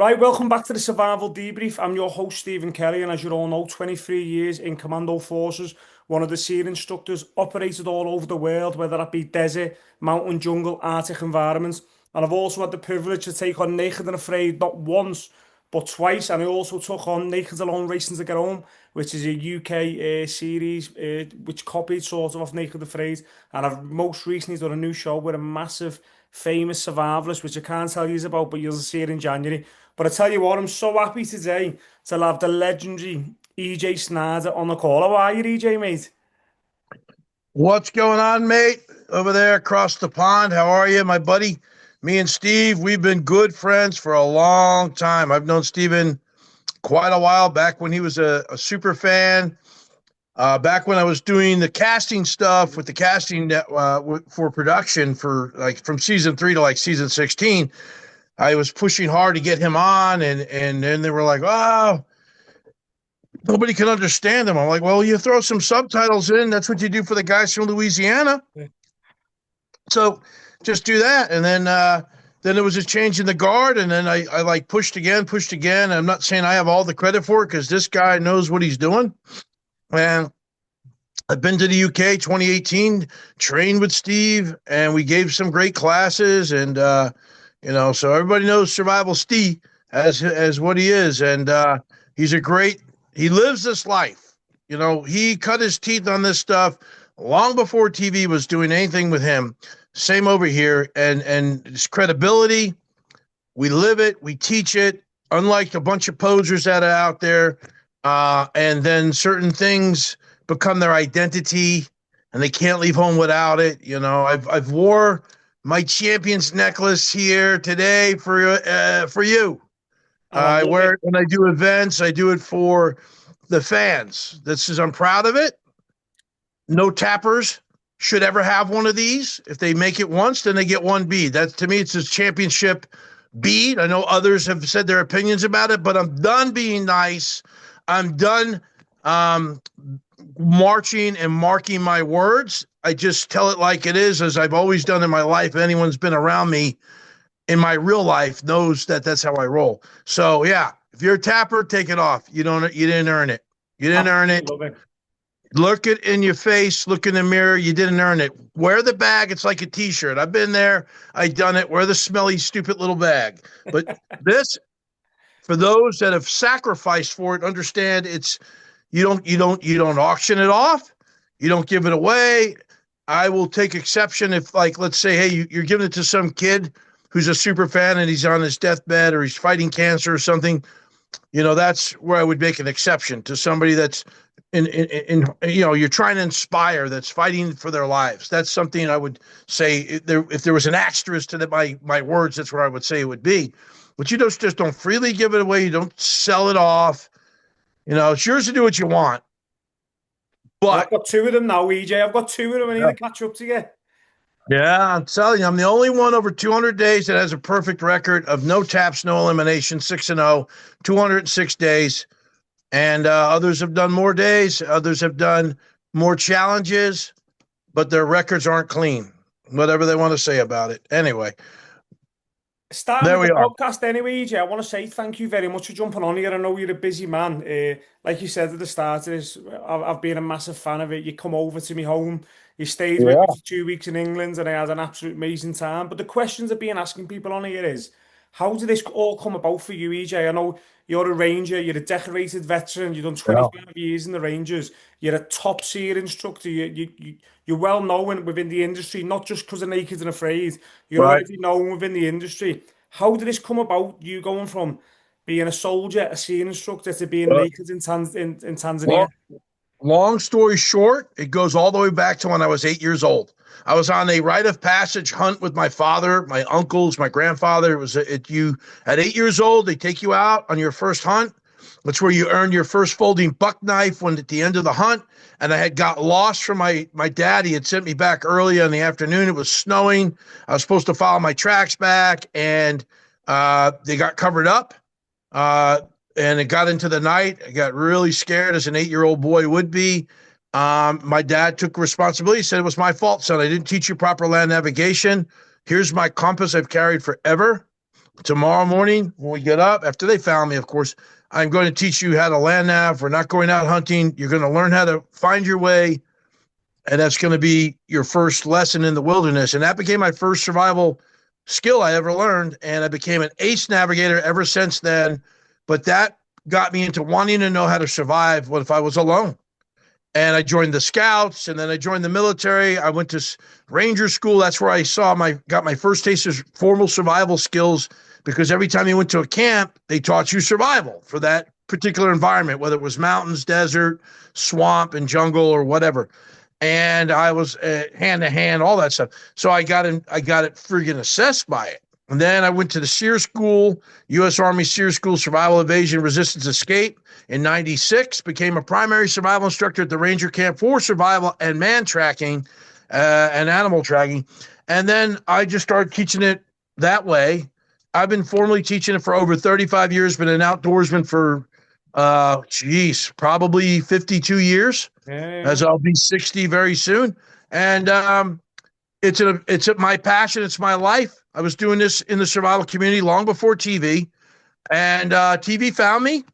Right, welcome back to the Survival Debrief. I'm your host, Stephen Kelly, and as you all know, 23 years in Commando Forces, one of the SEAL instructors, operated all over the world, whether that be desert, mountain, jungle, Arctic environments. And I've also had the privilege to take on Naked and Afraid not once, but twice. And I also took on Naked Alone Racing to Get Home, which is a UK series which copied sort of off Naked and Afraid. And I've most recently done a new show with a massive, famous survivalist, which I can't tell you about, but you'll see it in January. But I tell you what, I'm so happy today to have the legendary EJ Snyder on the call. How are you, EJ, mate? What's going on, mate? Over there across the pond. How are you, my buddy? Me and Steve, we've been good friends for a long time. I've known Steven quite a while back when he was a super fan. Back when I was doing the casting stuff with the casting for production for like from season 3 to like season 16, I was pushing hard to get him on, and then they were like, "Oh, nobody can understand him." I'm like, "Well, you throw some subtitles in. That's what you do for the guys from Louisiana." Yeah. So just do that. And then there was a change in the guard, and then I like pushed again. I'm not saying I have all the credit for it because this guy knows what he's doing. And I've been to the UK 2018, trained with Steve, and we gave some great classes. And so everybody knows Survival Steve as what he is. And he's a great, he lives this life. He cut his teeth on this stuff long before TV was doing anything with him. Same over here. And his credibility, we live it, we teach it, unlike a bunch of posers that are out there. And then certain things become their identity and they can't leave home without it. I've wore my champion's necklace here today for you. And I I love wear it. it when I do events. I do it for the fans. I'm proud of it. No tappers should ever have one of these. If they make it once, then they get one bead. That to me, it's a championship bead. I know others have said their opinions about it, but I'm done being nice. I'm done marching and marking my words. I just tell it like it is, as I've always done in my life. Anyone's been around me in my real life knows that that's how I roll. So yeah, if you're a tapper, take it off. You didn't earn it. You didn't earn Absolutely it. love it. Look it in your face, look in the mirror. You didn't earn it. Wear the bag. It's like a t-shirt. I've been there. I've done it. Wear the smelly, stupid little bag. But this, for those that have sacrificed for it, understand it's you don't auction it off. You don't give it away. I will take exception if, like, let's say, hey, you're giving it to some kid who's a super fan and he's on his deathbed or he's fighting cancer or something. That's where I would make an exception to somebody that's in you're trying to inspire, that's fighting for their lives. That's something I would say if there was an asterisk to my words, that's where I would say it would be. But you just don't freely give it away. You don't sell it off. It's yours to do what you want. Well, I've But got two of them now, EJ. I've got two of them. I need yeah, to catch up to you. yeah, I'm telling you, I'm the only one over 200 days that has a perfect record of no taps, no elimination, 6-0, 206 days. And others have done more days. Others have done more challenges, but their records aren't clean. Whatever they want to say about it. Anyway, Starting there with the we are. podcast anyway, EJ, I want to say thank you very much for jumping on here. I know you're a busy man. Like you said at the start of this, I've been a massive fan of it. You come over to me home, you stayed with me Yeah. for 2 weeks in England, and I had an absolute amazing time. But the questions I've been asking people on here is, how did this all come about for you, EJ? I know you're a Ranger, you're a decorated veteran, you've done Yeah. 25 years in the Rangers, you're a top SEAL instructor, you're well known within the industry, not just because of Naked and Afraid, you're Right. already known within the industry. How did this come about, you going from being a soldier, a SEAL instructor, to being Uh, naked in Tanzania? long, long story short, it goes all the way back to when I was 8 years old. I was on a rite of passage hunt with my father, my uncles, my grandfather. It was you at 8 years old. They take you out on your first hunt. That's where you earn your first folding buck knife when at the end of the hunt. And I had got lost from my dad. He had sent me back early in the afternoon. It was snowing. I was supposed to follow my tracks back, and they got covered up. Uh, and it got into the night. I got really scared, as an 8-year-old boy would be. My dad took responsibility. He said, "It was my fault, son. I didn't teach you proper land navigation. Here's my compass I've carried forever. Tomorrow morning, when we get up, after they found me, of course, I'm going to teach you how to land nav. We're not going out hunting. You're going to learn how to find your way, and that's going to be your first lesson in the wilderness. And that became my first survival skill I ever learned, and I became an ace navigator ever since then. But that got me into wanting to know how to survive what if I was alone. And I joined the scouts, and then I joined the military. I went to ranger school. That's where I got my first taste of formal survival skills, because every time you went to a camp, they taught you survival for that particular environment, whether it was mountains, desert, swamp, and jungle, or whatever. And I was hand to hand, all that stuff. So I got it friggin' assessed by it. And then I went to the SEER School, U.S. Army SEER School, Survival, Evasion, Resistance, Escape in 96, became a primary survival instructor at the Ranger Camp for survival and man tracking and animal tracking. And then I just started teaching it that way. I've been formally teaching it for over 35 years, been an outdoorsman for, probably 52 years, as I'll be 60 very soon. And it's my passion. It's my life. I was doing this in the survival community long before TV, and TV found me.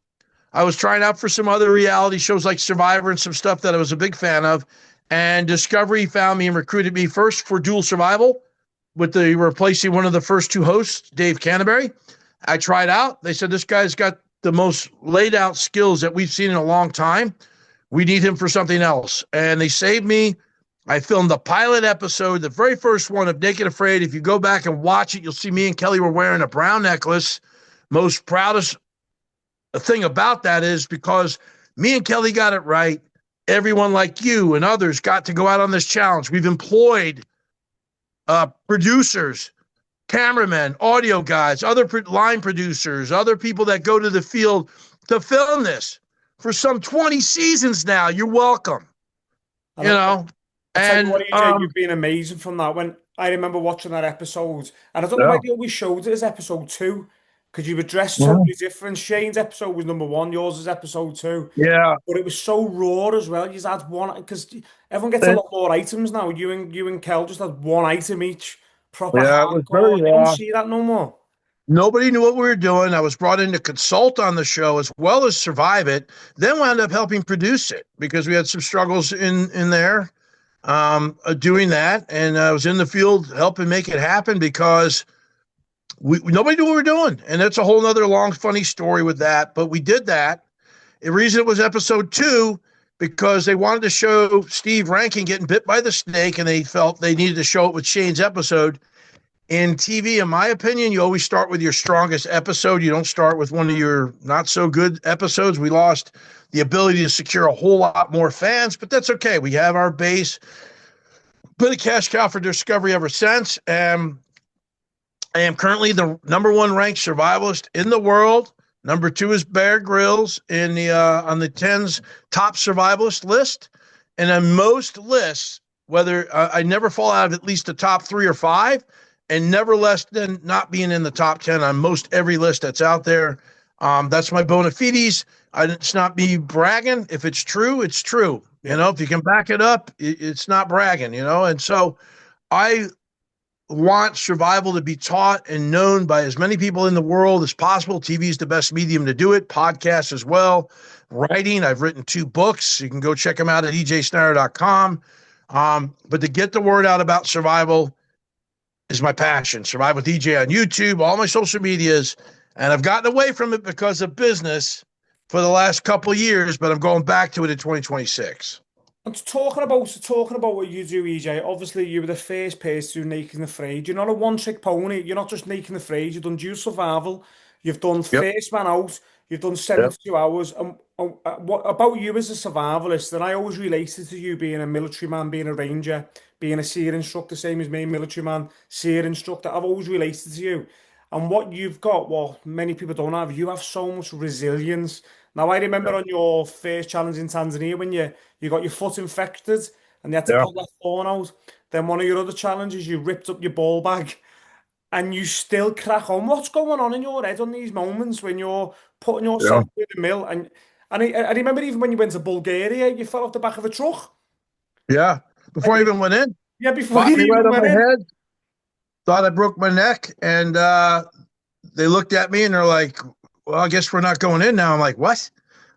I was trying out for some other reality shows like Survivor and some stuff that I was a big fan of, and Discovery found me and recruited me first for dual survival with the replacing one of the first two hosts, Dave Canterbury. I tried out. They said, this guy's got the most laid out skills that we've seen in a long time. We need him for something else. And they saved me. I filmed the pilot episode, the very first one of Naked Afraid. If you go back and watch it, you'll see me and Kelly were wearing a brown necklace. Most proudest thing about that is because me and Kelly got it right. Everyone like you and others got to go out on this challenge. We've employed producers, cameramen, audio guys, other line producers, other people that go to the field to film this for some 20 seasons now. You're welcome. You know, I'll tell you and what, EJ, you've been amazing from that. When I remember watching that episode, and I don't know yeah, why they always showed it as episode two, because you were dressed yeah, totally different. Shane's episode was number one, yours is episode two, yeah, but it was so raw as well. You just had one, because everyone gets a and, lot more items now. You and Kel just had one item each, proper yeah. It was very hardcore. You don't raw. see that no more. Nobody knew what we were doing. I was brought in to consult on the show as well as survive it. Then wound up helping produce it because we had some struggles in there doing that, and I was in the field helping make it happen because nobody knew what we were doing, and that's a whole nother long funny story with that. But we did that. The reason it was episode two because they wanted to show Steve Rankin getting bit by the snake, and they felt they needed to show it with Shane's episode. In TV, in my opinion, you always start with your strongest episode. You don't start with one of your not so good episodes. We lost the ability to secure a whole lot more fans, but that's okay. We have our base. Been a cash cow for Discovery ever since. I am currently the number one ranked survivalist in the world. Number two is Bear Grylls in the on the 10's top survivalist list. And on most lists, whether I never fall out of at least the top 3 or 5, and never less than not being in the top 10 on most every list that's out there. That's my bona fides. It's not me bragging. If it's true, it's true. Yeah. You know, if you can back it up, it's not bragging, you know? And so I want survival to be taught and known by as many people in the world as possible. TV is the best medium to do it. Podcasts as well. Writing, I've written 2 books. You can go check them out at ejsnyder.com. But to get the word out about survival is my passion. Survive with EJ on YouTube, all my social medias. And I've gotten away from it because of business for the last couple of years, but I'm going back to it in 2026. And talking about what you do, EJ. Obviously, you were the first person to do Naked and Afraid. You're not a one-trick pony. You're not just Naked and Afraid. You've done dual survival. You've done Yep. first man out. You've done Yep. 72 hours. And what about you as a survivalist? And I always related to you being a military man, being a ranger, being a SEER instructor, same as me, military man, SEER instructor. I've always related to you. And what you've got, what many people don't have, you have so much resilience. Now, I remember Yep. on your first challenge in Tanzania when you got your foot infected and you had to Yep. pull that thorn out. Then one of your other challenges, you ripped up your ball bag and you still crack on. What's going on in your head on these moments when you're putting Yeah. yourself through the mill? And I remember even when you went to Bulgaria, you fell off the back of a truck. Yeah. And Before I even went in, yeah, before popped you me right even on went my in. head. Thought I broke my neck, and they looked at me and they're like, well, I guess we're not going in now. I'm like, what?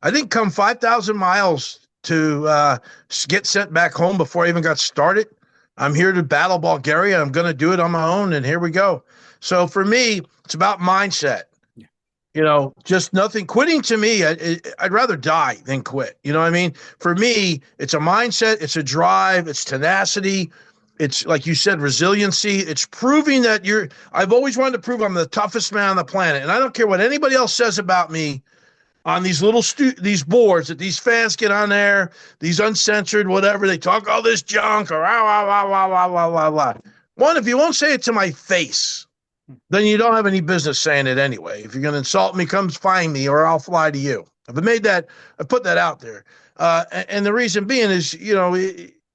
I didn't come 5,000 miles to get sent back home before I even got started. I'm here to battle Bulgaria. I'm going to do it on my own, and here we go. So for me, it's about mindset. Just nothing. Quitting to me, I'd rather die than quit. You know what I mean? For me, it's a mindset, it's a drive, it's tenacity. It's like you said, resiliency. It's proving that I've always wanted to prove I'm the toughest man on the planet. And I don't care what anybody else says about me on these these boards that these fans get on there, these uncensored, whatever, they talk all this junk or One, if you won't say it to my face, then you don't have any business saying it anyway. If you're going to insult me, come find me or I'll fly to you. I put that out there. And the reason being is,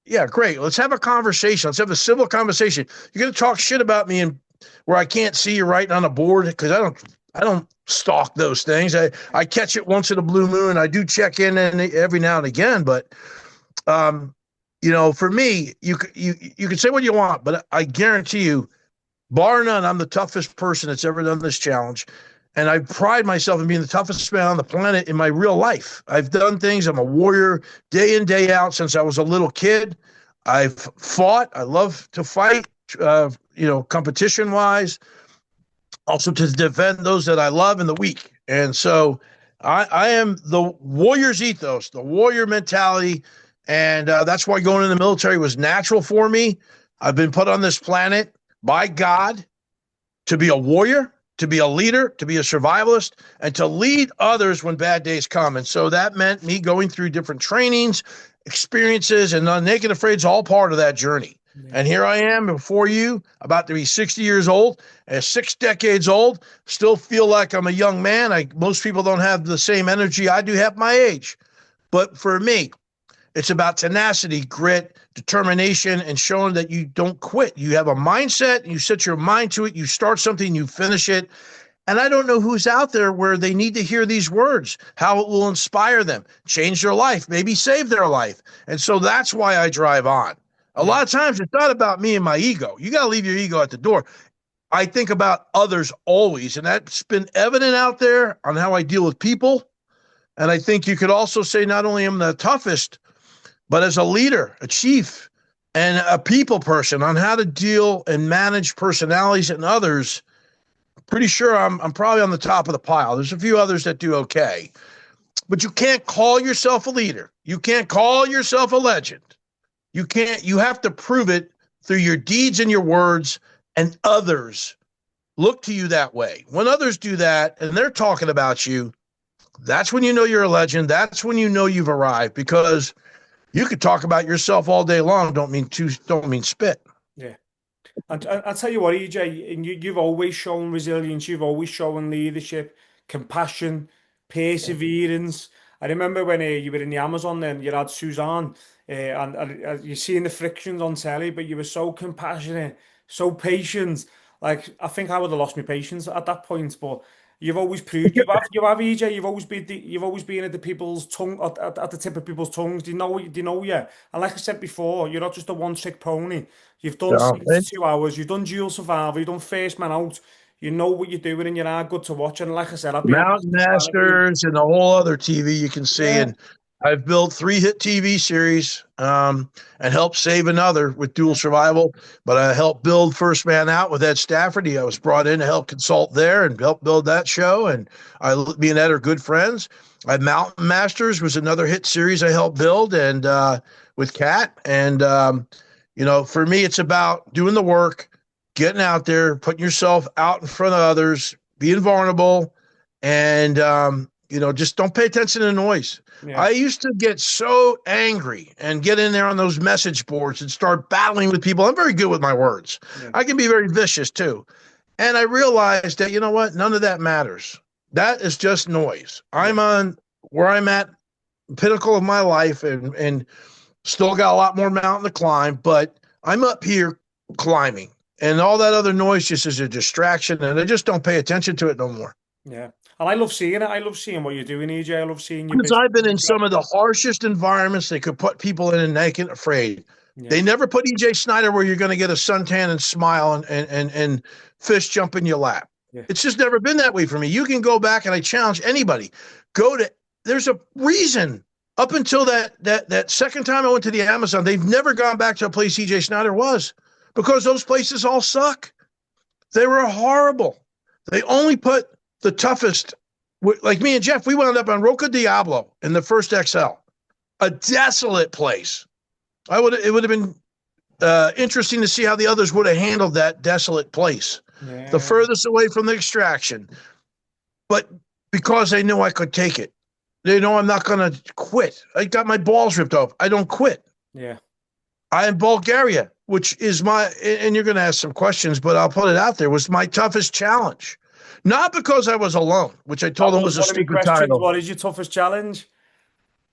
yeah, great. Let's have a conversation. Let's have a civil conversation. You're going to talk shit about me and where I can't see you writing on a board because I don't stalk those things. I catch it once in a blue moon. I do check in and every now and again, but for me, you can say what you want, but I guarantee you, bar none, I'm the toughest person that's ever done this challenge. And I pride myself in being the toughest man on the planet in my real life. I've done things. I'm a warrior day in, day out since I was a little kid. I've fought. I love to fight, competition wise, also to defend those that I love and the weak. And so I am the warrior's ethos, the warrior mentality. And that's why going in the military was natural for me. I've been put on this planet by God to be a warrior, to be a leader, to be a survivalist, and to lead others when bad days come. And so that meant me going through different trainings, experiences, and Naked Afraid is all part of that journey. Yeah. And here I am before you, about to be 60 years old, 6 decades old, still feel like I'm a young man. Most people don't have the same energy I do have my age. But for me, it's about tenacity, grit, determination, and showing that you don't quit. You have a mindset, and you set your mind to it. You start something, you finish it. And I don't know who's out there where they need to hear these words, how it will inspire them, change their life, maybe save their life. And so that's why I drive on. A lot of times it's not about me and my ego. You got to leave your ego at the door. I think about others always, and that's been evident out there on how I deal with people. And I think you could also say not only am I the toughest, but as a leader, a chief, and a people person on how to deal and manage personalities and others, pretty sure I'm probably on the top of the pile. There's a few others that do okay. But you can't call yourself a leader. You can't call yourself a legend. You have to prove it through your deeds and your words, and others look to you that way. When others do that and they're talking about you, that's when you know you're a legend. That's when you know you've arrived, because you could talk about yourself all day long. Don't mean spit. Yeah. And I'll tell you what, EJ, and you've always shown resilience. You've always shown leadership, compassion, perseverance. I remember when you were in the Amazon and you had Suzanne, and you're seeing the frictions on telly, but you were so compassionate, so patient. Like, I think I would have lost my patience at that point, but you've always proved you have EJ. You've always been at the people's tongue, at the tip of people's tongues. They know you. And like I said before, you're not just a one-trick pony. You've done 72 hours. You've done dual survival. You've done first man out. You know what you're doing, and you're good to watch. And like I said, I've been Mountain Masters and the whole other TV you can see. Yeah. And I've built 3 hit TV series and helped save another with dual survival. But I helped build First Man Out with Ed Stafford. I was brought in to help consult there and help build that show. And me and Ed are good friends. Mountain Masters was another hit series I helped build, and with Kat. And for me, it's about doing the work, getting out there, putting yourself out in front of others, being vulnerable, and just don't pay attention to the noise. Yeah. I used to get so angry and get in there on those message boards and start battling with people. I'm very good with my words. Yeah. I can be very vicious too. And I realized that, you know what? None of that matters. That is just noise. I'm on where I'm at, pinnacle of my life, and still got a lot more mountain to climb, but I'm up here climbing. And all that other noise just is a distraction, and I just don't pay attention to it no more. Yeah. And I love seeing it. I love seeing what you're doing, EJ. I love seeing you. Because I've been in some of the harshest environments they could put people in and Naked Afraid. Yeah. They never put EJ Snyder where you're going to get a suntan and smile and fish jump in your lap. Yeah. It's just never been that way for me. You can go back, and I challenge anybody. There's a reason up until that second time I went to the Amazon, they've never gone back to a place EJ Snyder was, because those places all suck. They were horrible. They only put the toughest, like me and Jeff, we wound up on Roca Diablo in the first XL, a desolate place. It would have been interesting to see how the others would have handled that desolate place, the furthest away from the extraction. But because they knew I could take it, they know I'm not going to quit. I got my balls ripped off. I don't quit. Yeah. I in Bulgaria, which is and you're going to ask some questions, but I'll put it out there, was my toughest challenge. Not because I was alone, which I told them was a stupid title. What is your toughest challenge?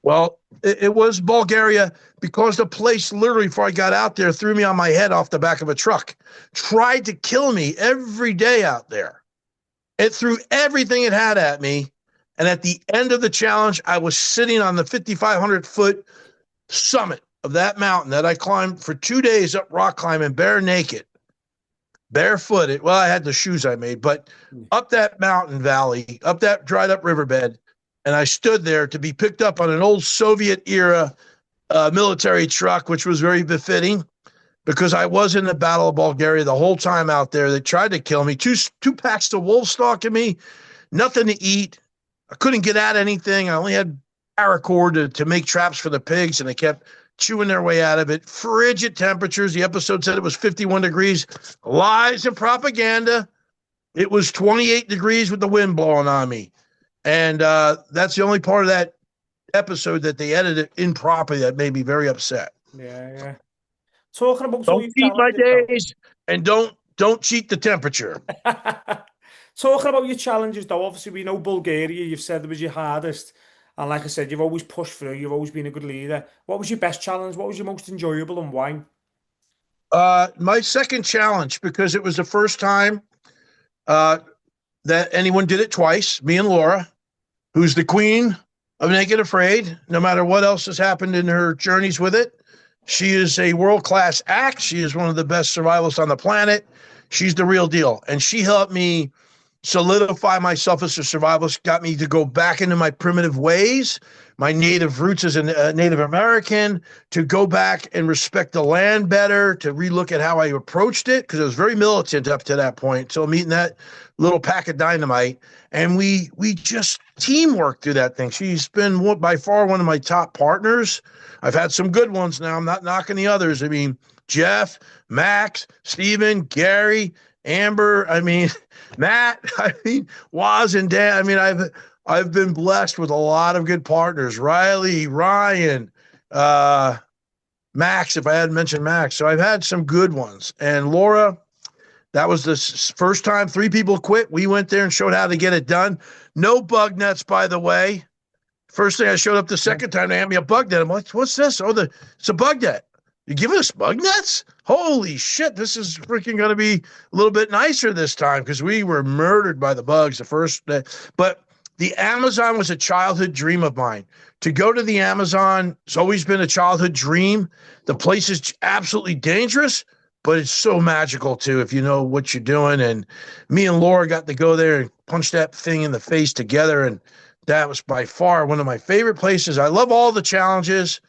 Well, it was Bulgaria, because the place literally, before I got out there, threw me on my head off the back of a truck, tried to kill me every day out there. It threw everything it had at me. And at the end of the challenge, I was sitting on the 5,500-foot summit of that mountain that I climbed for 2 days, up rock climbing, bare naked, barefooted. Well, I had the shoes I made, but up that mountain valley, up that dried up riverbed. And I stood there to be picked up on an old Soviet era military truck, which was very befitting, because I was in the Battle of Bulgaria the whole time out there. They tried to kill me. Two packs of wolves stalking me, nothing to eat. I couldn't get at anything. I only had paracord to make traps for the pigs, and they kept chewing their way out of it. Frigid temperatures. The episode said it was 51 degrees. Lies and propaganda. It was 28 degrees with the wind blowing on me. And that's the only part of that episode that they edited improperly that made me very upset. Yeah. Talking about don't cheat my days, and don't cheat the temperature. Talking about your challenges, though, obviously we know Bulgaria, you've said it was your hardest. And like I said, you've always pushed through. You've always been a good leader. What was your best challenge? What was your most enjoyable, and why? My second challenge, because it was the first time that anyone did it twice, me and Laura, who's the queen of Naked Afraid. No matter what else has happened in her journeys with it, she is a world-class act. She is one of the best survivalists on the planet. She's the real deal. And she helped me solidify myself as a survivalist, got me to go back into my primitive ways, my native roots as a Native American, to go back and respect the land better, to relook at how I approached it, because I was very militant up to that point, until meeting that little pack of dynamite. And we just teamwork through that thing. She's been by far one of my top partners. I've had some good ones now. I'm not knocking the others. I mean, Jeff, Max, Steven, Gary, Amber, Matt, Waz and Dan. I've been blessed with a lot of good partners. Riley, Ryan, Max, if I hadn't mentioned Max. So I've had some good ones. And Laura, that was the first time 3 people quit. We went there and showed how to get it done. No bug nets, by the way. First thing I showed up the second time, they had me a bug net. I'm like, what's this? Oh, it's a bug net. You giving us bug nets? Holy shit, this is freaking going to be a little bit nicer this time, because we were murdered by the bugs the first day. But the Amazon was a childhood dream of mine. To go to the Amazon, it's always been a childhood dream. The place is absolutely dangerous, but it's so magical too, if you know what you're doing. And me and Laura got to go there and punch that thing in the face together. And that was by far one of my favorite places. I love all the challenges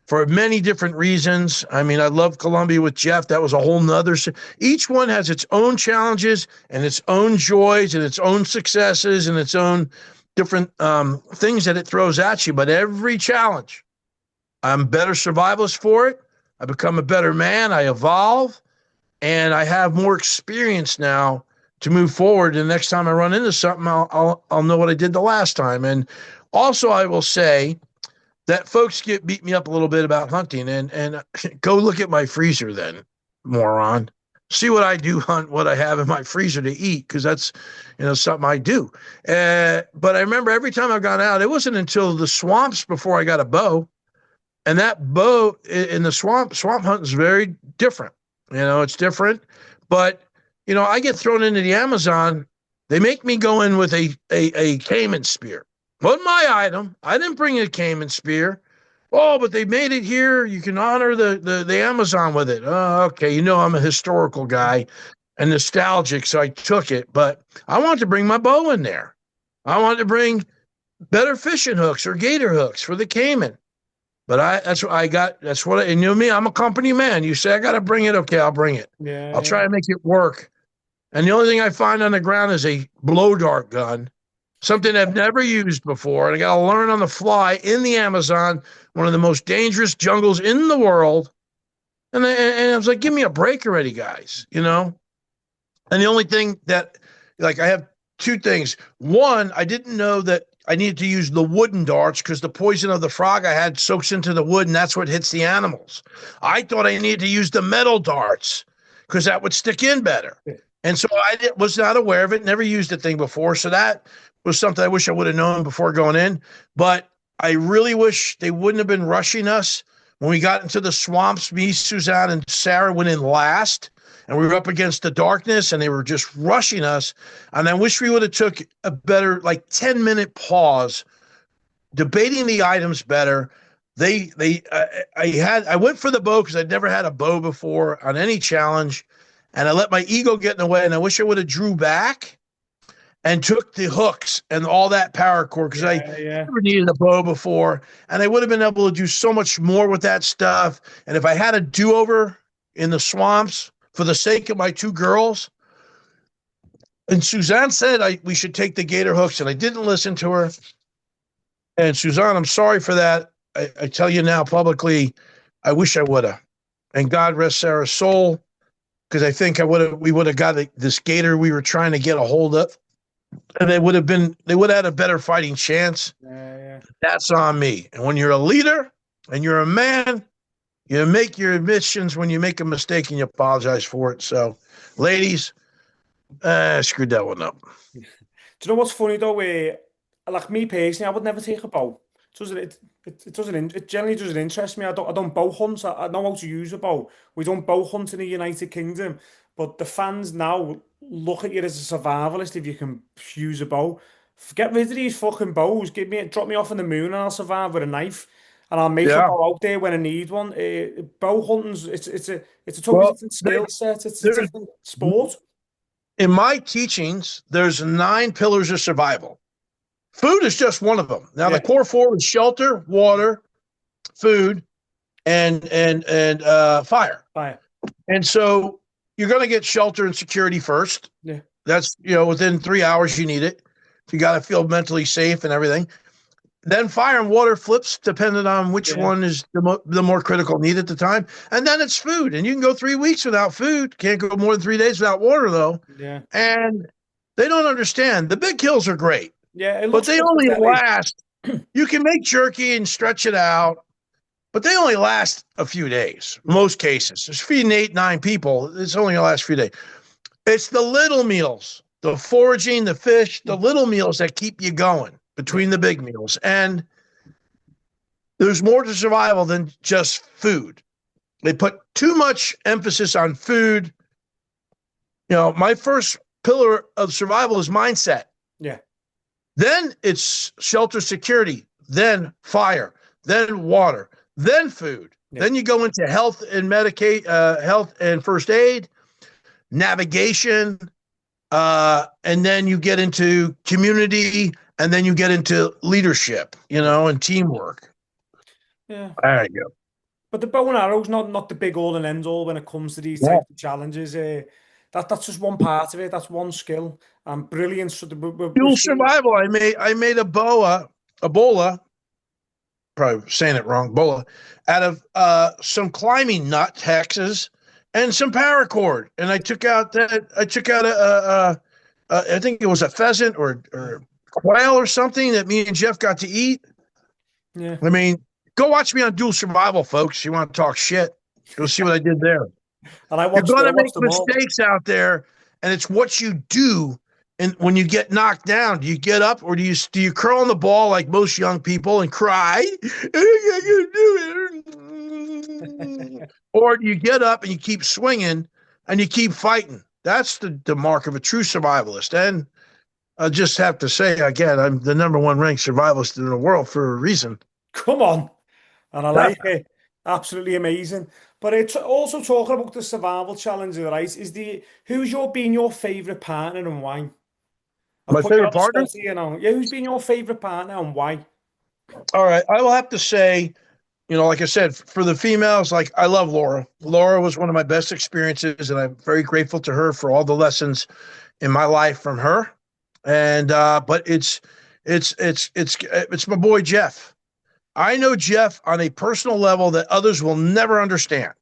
for many different reasons. I love Colombia with Jeff. That was a whole nother. Each one has its own challenges and its own joys and its own successes and its own different things that it throws at you. But every challenge, I'm a better survivalist for it. I become a better man. I evolve, and I have more experience now to move forward. And the next time I run into something, I'll know what I did the last time. And also, I will say that folks beat me up a little bit about hunting, and go look at my freezer then, moron. See what I do hunt, what I have in my freezer to eat, because that's, something I do. But I remember every time I've gone out, it wasn't until the swamps before I got a bow. And that bow in the swamp hunting is very different. It's different. But, I get thrown into the Amazon. They make me go in with a caiman spear. Wasn't my item. I didn't bring a caiman spear. Oh, but they made it here. You can honor the Amazon with it. Oh, okay. I'm a historical guy. and nostalgic, so I took it. But I wanted to bring my bow in there. I wanted to bring better fishing hooks or gator hooks for the Cayman. But that's what I got. That's what and you know me. I'm a company man. You say I got to bring it, okay, I'll bring it. Yeah, I'll yeah. try to make it work. And the only thing I find on the ground is a blow dart gun, something I've never used before, and I got to learn on the fly in the Amazon, one of the most dangerous jungles in the world. And I was like, give me a break already, guys. You know. And the only thing that, like, I have two things. One, I didn't know that I needed to use the wooden darts because the poison of the frog I had soaks into the wood and that's what hits the animals. I thought I needed to use the metal darts because that would stick in better. Yeah. And so was not aware of it, never used the thing before. So that was something I wish I would have known before going in. But I really wish they wouldn't have been rushing us. When we got into the swamps, me, Suzanne, and Sarah went in last. And we were up against the darkness and they were just rushing us. And I wish we would have took a better, like 10-minute pause, debating the items better. I went for the bow because I'd never had a bow before on any challenge. And I let my ego get in the way. And I wish I would have drew back and took the hooks and all that paracord because I never needed a bow before. And I would have been able to do so much more with that stuff. And if I had a do-over in the swamps, for the sake of my two girls. And Suzanne said we should take the gator hooks, and I didn't listen to her. And Suzanne, I'm sorry for that. I tell you now publicly, I wish I would have. And God rest Sarah's soul, because I think we would have got this gator we were trying to get a hold of, and they would have had a better fighting chance. Yeah. That's on me. And when you're a leader and you're a man, you make your admissions when you make a mistake and you apologize for it. So, ladies, I screwed that one up. Do you know what's funny though? Like me personally, I would never take a bow. It generally doesn't interest me. I don't bow hunt. I know how to use a bow. We don't bow hunt in the United Kingdom, but the fans now look at you as a survivalist if you can use a bow. Get rid of these fucking bows. Drop me off in the moon and I'll survive with a knife. And I'll make a bow out there when I need one. Bow hunting's it's a totally different skill set. It's a different sport. In my teachings, there's 9 pillars of survival. Food is just one of them. Now the core 4 is shelter, water, food, and fire. Fire. And so you're going to get shelter and security first. Yeah. That's within 3 hours you need it. You got to feel mentally safe and everything. Then fire and water flips depending on which one is the more critical need at the time. And then it's food. And you can go 3 weeks without food. Can't go more than 3 days without water, though. Yeah. And they don't understand. The big kills are great. Yeah. But they only last. You can make jerky and stretch it out, but they only last a few days. Most cases. It's feeding 8, 9 people. It's only going to last a few days. It's the little meals, the foraging, the fish, the little meals that keep you going between the big meals. And there's more to survival than just food. They put too much emphasis on food. My first pillar of survival is mindset. Yeah. Then it's shelter, security, then fire, then water, then food. Yeah. Then you go into health and health and first aid, navigation, and then you get into community. And then you get into leadership, and teamwork. Yeah. There you go. But the bow and arrow's not the big all and end all when it comes to these types of challenges. That's just one part of it. That's one skill. Brilliant. So dual survival. I made a bola, probably saying it wrong, bola, out of some climbing nut hexes and some paracord. And I took out I think it was a pheasant or quail or something that me and Jeff got to eat. Yeah. I mean, go watch me on Dual Survival, folks. You want to talk shit? Go see what I did there. And you're going to make mistakes out there, and it's what you do. And when you get knocked down, do you get up or do you curl on the ball like most young people and cry? Or do you get up and you keep swinging and you keep fighting? That's the mark of a true survivalist. And I just have to say, again, I'm the #1 ranked survivalist in the world for a reason. Come on. And I like it. Absolutely amazing. But it's also talking about the survival challenge, right? Who's been your favorite partner and why? I've My put you favorite on the partner. spot here now. Yeah, who's been your favorite partner and why? All right, I will have to say, like I said, for the females, like I love Laura. Laura was one of my best experiences, and I'm very grateful to her for all the lessons in my life from her. And but it's my boy Jeff. I know Jeff on a personal level that others will never understand.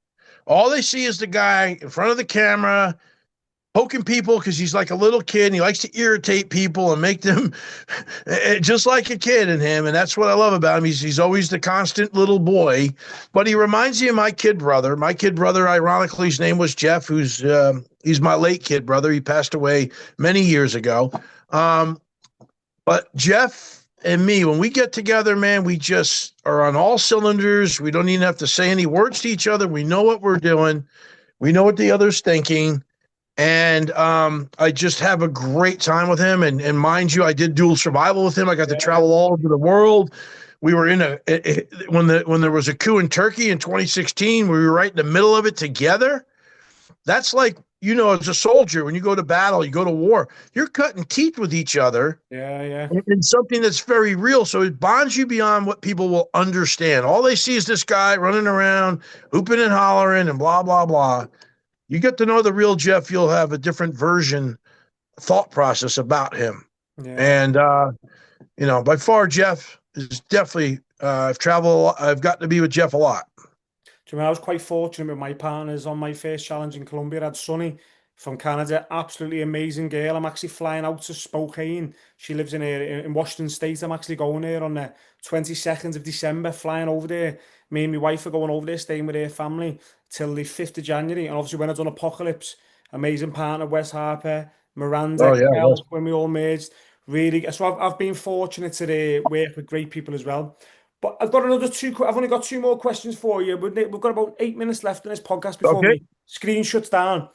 All they see is the guy in front of the camera poking people because he's like a little kid and he likes to irritate people and make them just like a kid in him. And that's what I love about him. He's always the constant little boy, but he reminds me of my kid brother. My kid brother, ironically, his name was Jeff, he's my late kid brother. He passed away many years ago. Um, but Jeff and me, when we get together, man, we just are on all cylinders. We don't even have to say any words to each other. We know what we're doing. We know what the other's thinking. And I just have a great time with him. And mind you, I did dual survival with him. I got to Yeah, travel all over the world. We were when there was a coup in Turkey in 2016. We were right in the middle of it together. That's like, as a soldier, when you go to battle, you go to war, you're cutting teeth with each other yeah, yeah, in something that's very real. So it bonds you beyond what people will understand. All they see is this guy running around, hooping and hollering and blah, blah, blah. You get to know the real Jeff, you'll have a different thought process about him. yeah. And, by far, Jeff is definitely, I've traveled a lot. I've gotten to be with Jeff a lot. Do you know, I was quite fortunate with my partners on my first challenge in Colombia. I had Sunny from Canada, absolutely amazing girl. I'm actually flying out to Spokane. She lives in Washington State. I'm actually going there on the 22nd of December, flying over there. Me and my wife are going over there, staying with her family till the 5th of January. And obviously, when I done Apocalypse, amazing partner, Wes Harper, Oh, Miranda, yeah. Yes. Kel, when we all merged. Really, so I've been fortunate to work with great people as well. But I've got another two. I've only got two more questions for you. We've got about 8 minutes left in this podcast before Okay. my screen shuts down.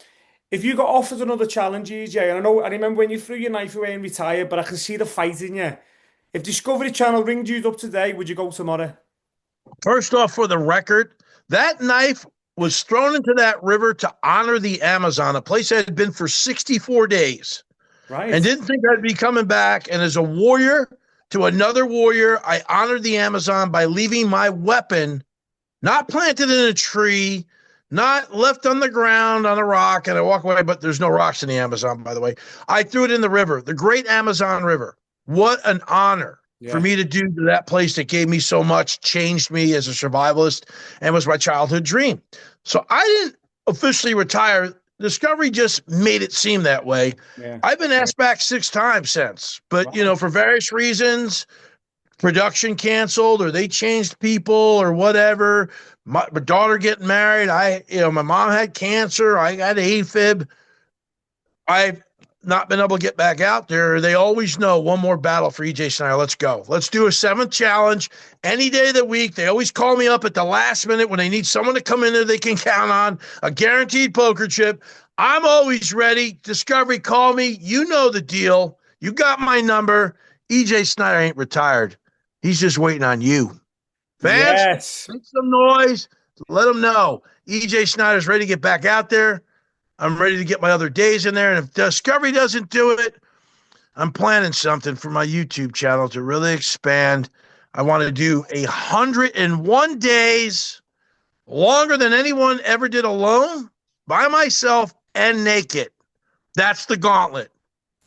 If you got offered another challenge, EJ, and I remember when you threw your knife away and retired, but I can see the fight in you. If Discovery Channel ringed you up today, would you go tomorrow? First off, for the record, that knife was thrown into that river to honor the Amazon, a place I had been for 64 days and Right. didn't think I'd be coming back. And as a warrior to another warrior, I honored the Amazon by leaving my weapon not planted in a tree, not left on the ground on a rock, and I walk away, but there's no rocks in the Amazon, by the way. I threw it in the river, the great Amazon River. What an honor for Yeah. me to do to that place that gave me so much, changed me as a survivalist, and was my childhood dream. So I didn't officially retire. Discovery just made it seem that way. Yeah. I've been asked back 6 times since, but Right. for various reasons, production canceled or they changed people or whatever. My daughter getting married. My mom had cancer. I got AFib. I've not been able to get back out there. They always know one more battle for EJ Snyder. Let's go. Let's do a 7th challenge any day of the week. They always call me up at the last minute when they need someone to come in there they can count on, a guaranteed poker chip. I'm always ready. Discovery, call me. You know the deal. You got my number. EJ Snyder ain't retired. He's just waiting on you. Fans, Yes. make some noise. Let them know. EJ Snyder's ready to get back out there. I'm ready to get my other days in there. And if Discovery doesn't do it, I'm planning something for my YouTube channel to really expand. I want to do 101 days, longer than anyone ever did alone, by myself, and naked. That's the gauntlet.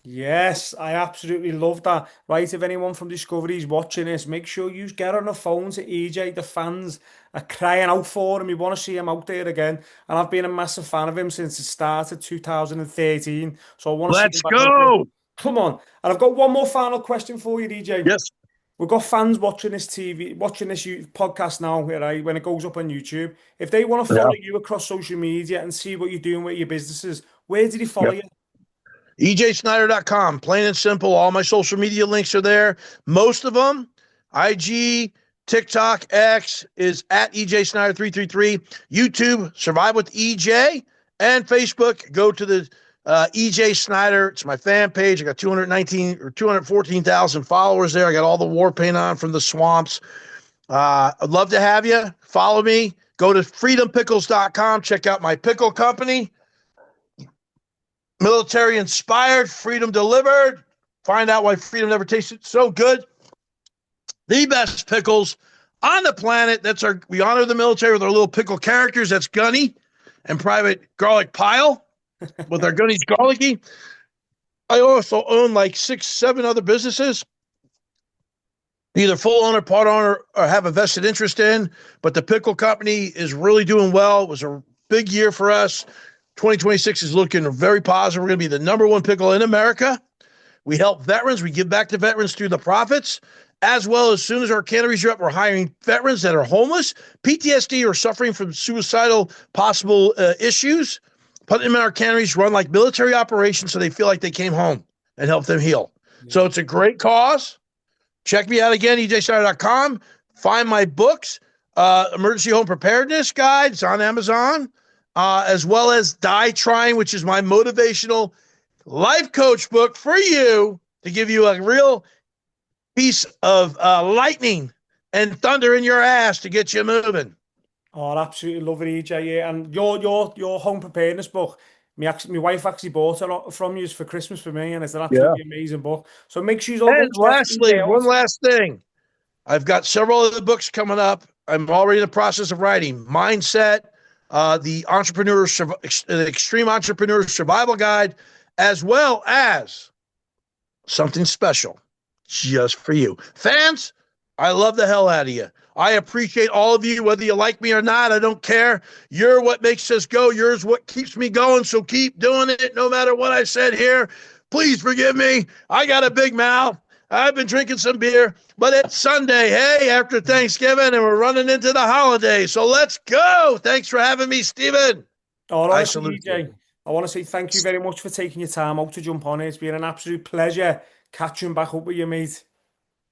Yes, I absolutely love that. Right, if anyone from Discovery is watching this, make sure you get on the phone to EJ. The fans are crying out for him. We want to see him out there again. And I've been a massive fan of him since it started 2013. So I want to see him Let's back out there. go. Come on. And I've got one more final question for you, DJ. Yes. We've got fans watching this watching this podcast now, right, when it goes up on YouTube. If they want to Yeah. follow you across social media and see what you're doing with your businesses, where did they follow Yeah. you? EJSnyder.com, plain and simple. All my social media links are there. Most of them, IG, TikTok, X is at EJ Snyder 333. YouTube, Survive with EJ, and Facebook, go to the EJ Snyder. It's my fan page. I got 219 or 214,000 followers there. I got all the war paint on from the swamps. I'd love to have you. Follow me. Go to freedompickles.com. Check out my pickle company. Military inspired, freedom delivered. Find out why freedom never tasted so good. The best pickles on the planet. We honor the military with our little pickle characters. That's Gunny and Private Garlic Pile with our Gunny's Garlicky. I also own like 6, 7 other businesses, either full owner, part owner, or have a vested interest in. But the pickle company is really doing well. It was a big year for us. 2026 is looking very positive. We're going to be the #1 pickle in America. We help veterans. We give back to veterans through the profits, as well as soon as our canneries are up, we're hiring veterans that are homeless, PTSD, or suffering from suicidal possible issues, putting them in our canneries, run like military operations so they feel like they came home and help them heal. Yeah. So it's a great cause. Check me out again, ejsnyder.com. Find my books, Emergency Home Preparedness Guide. It's on Amazon, as well as Die Trying, which is my motivational life coach book for you to give you a real piece of lightning and thunder in your ass to get you moving. Oh, I absolutely love it, EJ. Yeah. And your home preparedness book, my wife actually bought it from you for Christmas for me, and it's an absolutely amazing book. So make sure you all. And lastly, one last thing. I've got several other books coming up. I'm already in the process of writing. Mindset, the Extreme Entrepreneur Survival Guide, as well as something special just for you. Fans, I love the hell out of you. I appreciate all of you, whether you like me or not. I don't care. You're what makes us go. You're what keeps me going. So keep doing it no matter what I said here. Please forgive me. I got a big mouth. I've been drinking some beer, but it's Sunday, hey, after Thanksgiving, and we're running into the holiday. So let's go. Thanks for having me, Stephen. All right, EJ. I want to say thank you very much for taking your time out to jump on it. It's been an absolute pleasure catching back up with you, mate.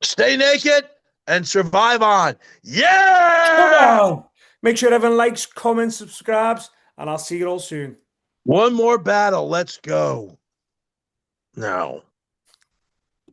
Stay naked and survive on. Yeah! Come on! Make sure everyone likes, comments, subscribes, and I'll see you all soon. One more battle. Let's go. Now.